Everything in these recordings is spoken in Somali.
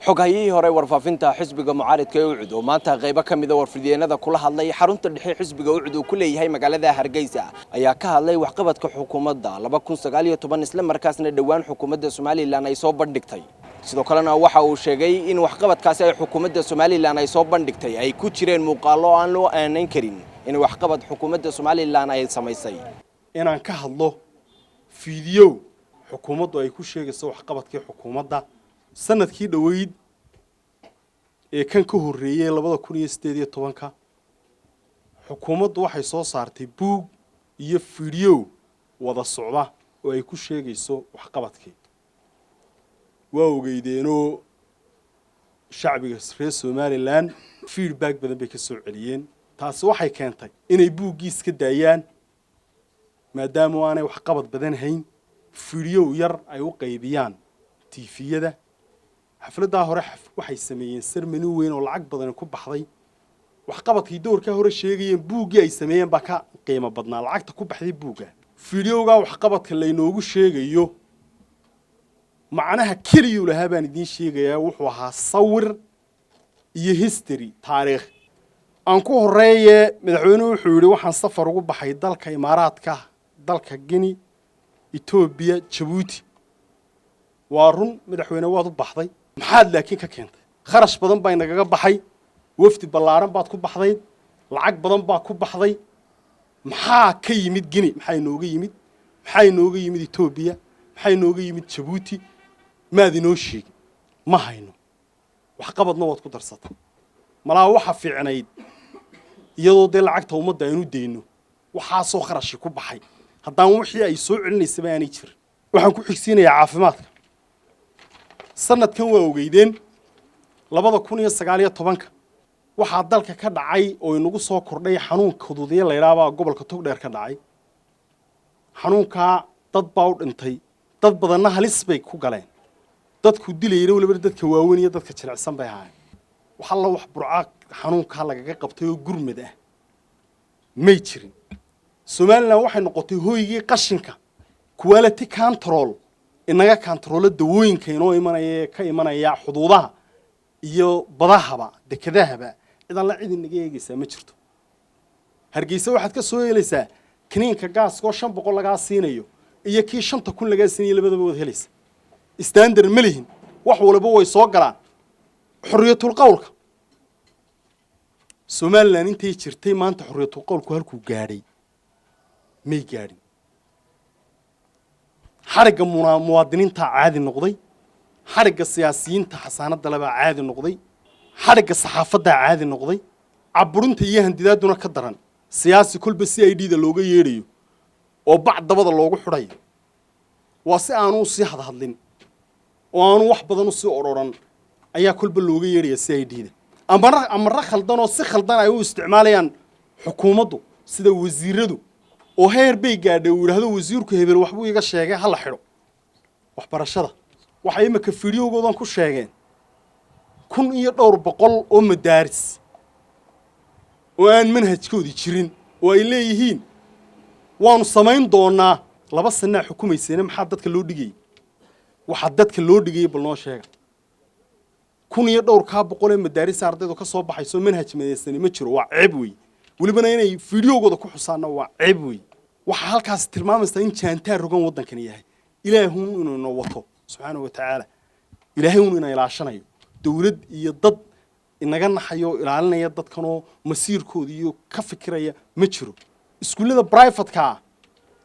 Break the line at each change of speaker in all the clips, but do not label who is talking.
xogayihii hore warfaafinta xisbiga mucaaradka ee UCD oo maanta qayb ka mid ah warfideenada kula hadlay xarunta dhexe xisbiga UCD oo ku leeyahay magaalada Hargeysa ayaa ka hadlay waxqabadka xukuumadda 2019 isla markaasna dhawaan xukuumadda Soomaaliland ay soo bandhigtay sidoo kalena waxa uu sheegay in waxqabadkaasi ay xukuumadda Soomaaliland ay soo bandhigtay ay ku jireen muuqaalo aan loo aaneyn karin in waxqabad xukuumadda Soomaaliland ay sameysay
inaan ka hadlo fiidiyoo xukuumaddu ay ku sheegayso waxqabadkii xukuumadda sanadkii dhaweyd ee kan ka horeeyay 2018 xukuumaddu waxay soo saartay buug iyo fiidiyoo wada socda oo ay ku sheegayso waxqabadkii waa ogeydeenoo shacbiga reer Soomaaliland feedback badan bay ka soo celiyeen taasi waxay keentay inay buuggiis ka daayaan maadaama aanay waxqabad badan hayn fiidiyoo yar ay u qaybiyaan tiifiyada xafladda hore waxay sameeyeen sermoni weyn oo lacag badan ku baxday waxqabadkii doorka hore sheegayeen buuggii ay sameeyeen ba ka qiimo badnaa lacagta ku baxday buugga fiidiyooga waxqabadka la inoogu sheegayo macnaha kaliya lahaa baan idin sheegayaa wuxuu ahaa sawir iyo history taariikh aan ku horeeyay madaxweynuhu wuxuu yiri waxaan safar ugu baxay dalka Imaaraadka dalka Guinea Ethiopia Djibouti waa run madaxweyne waad u baxday maxaad laakiin ka keentay kharash badan baa inaga baxay wafdi ballaaran baad ku baxday lacag badan baa ku baxday maxaa ka yimid Guinea maxay nooga yimid Ethiopia maxay nooga yimid Djibouti maad inoo sheeg ma hayno waxqabadna waad ku darsatay malaa waxa fiicnayd iyadoo de lacagta ummadda aynu deeyno waxa soo kharash ku baxay haddaan wixii ay soo celinaysa baanay jir waxaan ku xigsiinayaa caafimaadka sanadkan waa ogeydeen 2019 waxa dalka ka dhacay oo inagu soo kordhay xanuunka xuduudiye la yiraahdo gobolka Togdheer ka dhacay xanuunka dad baa u dhintay dad badanna halis bay ku galeen dadku dilayeen waliba dadka waaweyn iyo dadka jilicsan bay ahaayeen waxa la wax burcaaq xanuunka lagaga qabtay oo gurmad ah may jirin Soomaaliland waxay noqotay hooygii qashinka quality control inaga control dawooyinka inoo imanaya xuduudaha iyo badahaba dekedahaba idan la cid inaga eegaysa ma jirto Hargeysa waxaad ka soo helaysaa kiniinka gaaska 500 laga siinayo iyo kii 5000 laga siinayo labadaba wad helaysa standard malihin wax walba way soo galaan xuriyatul qowlka Soomaaliland intay jirtay maanta xuriyatul qowlku halku gaadhay may gaadhin xariga muwaadiniinta caadi noqday xariga siyaasiyiinta xasaanada laba caadi noqday xariga saxaafadda caadi noqday caburinta iyo handidaaduna ka daran siyaasi kulba CID da looga yeerayo oo bacdabada loogu xidhay waa si aanu si hadlin oo aanu wax badan u sii ororan ayaa kulba looga yeeraya CID da amara khaldan oo si khaldan ay u isticmaalayaan xukuumaddu sida wasiiradu oo heer bay gaadhay uu yiraahdo wasiirku hebel wax buu iga sheegay hal xidho waxbarashada waxa imika fiidiyoogodan ku sheegeen 1200 oo madaaris oo aan manhajkoodi jirin oo ay leeyihiin waanu samayn doonaa 2 sano xukuumayseena maxaa dadka loo dhigay waxa dadka loo dhigay bal noo sheega 1200 ee madaaris ardaydu ka soo baxayso manhaj meeysani ma jiro waa ceeb weey walibana inay fiidiyoogoda ku xusaana waa ceeb weey waxa halkaas tilmaamaysa in jaantaar rogan wadankan yahay ilaahu inuu wato subhanahu wa ta'ala ilaahay inuu ilaashanayo dawlad iyo dad inaga naxayo ilaalinaya dadkanoo masiirkooda iyo ka fikiraya ma jiro iskuulada private ka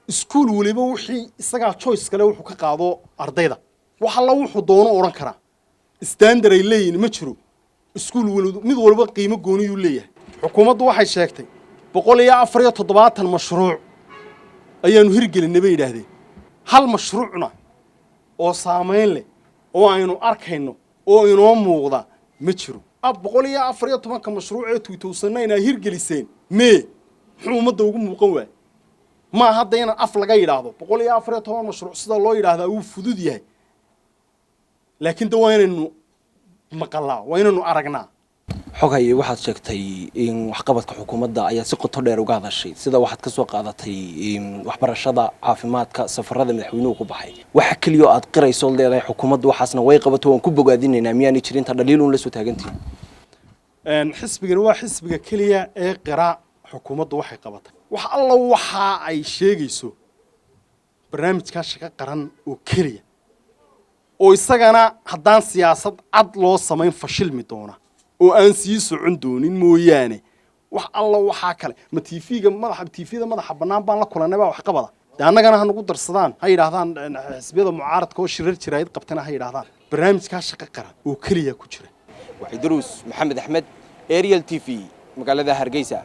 iskuul waliba wixii isaga choice kale wuxuu ka qaado ardayda waxa la wuxuu doono oran kara standard ay leeyihiin ma jiro iskuul waliba mid walba qiimo gooni uu leeyahay xukuumaddu waxay sheegtay 174 mashruuc ayaanu hirgelinay bay yiraahdeen hal mashruucna oo saameyn leh oo aynu arkayno oo inoo muuqda ma jiro 174 mashruuc ee tuutowsanayna hirgeliseen xukuumadda ugu muuqan waa ma hadda inaan af laga yiraahdo 174 mashruuc sida loo yiraahdo uu fudud yahay laakiin waa inaynu maqalaa waa inaynu aragnaa
xogay waxaad sheegtay in waxqabadka xukuumadda ayaa si qoto dheer uga hadashay sida waxaad ka soo qaadatay waxbarashada caafimaadka safarada madaxweynuhu ku baxay waxa kaliya oo aad qirayso leedahay xukuumaddu waxaasna way qabato waan ku bogaadinaynaa miyaan jirin ta dhaliil uun la soo taagantii
xisbigan waa xisbiga kaliya ee qira xukuumaddu waxay qabatay wax alla waxa ay sheegayso barnaamijka shaqo qaran oo kaliya oo isagana haddaan siyaasad cad loo samayn fashilmi doona oo aan sii socon doonin mooyaane wax alla waxaa kale ma tvga madaxa bannaan baan la kulanay baa wax qabada dee annagana ha nagu darsadaan ha yidhaahdaan xisbiyada mucaaradka oo shirar jiraayad qabtana ha yidhaahdaan barnaamijkaa shaqo qaran oo keliya ku jira
waxay daruus maxamed axmed ariel tv magaalada hargeysa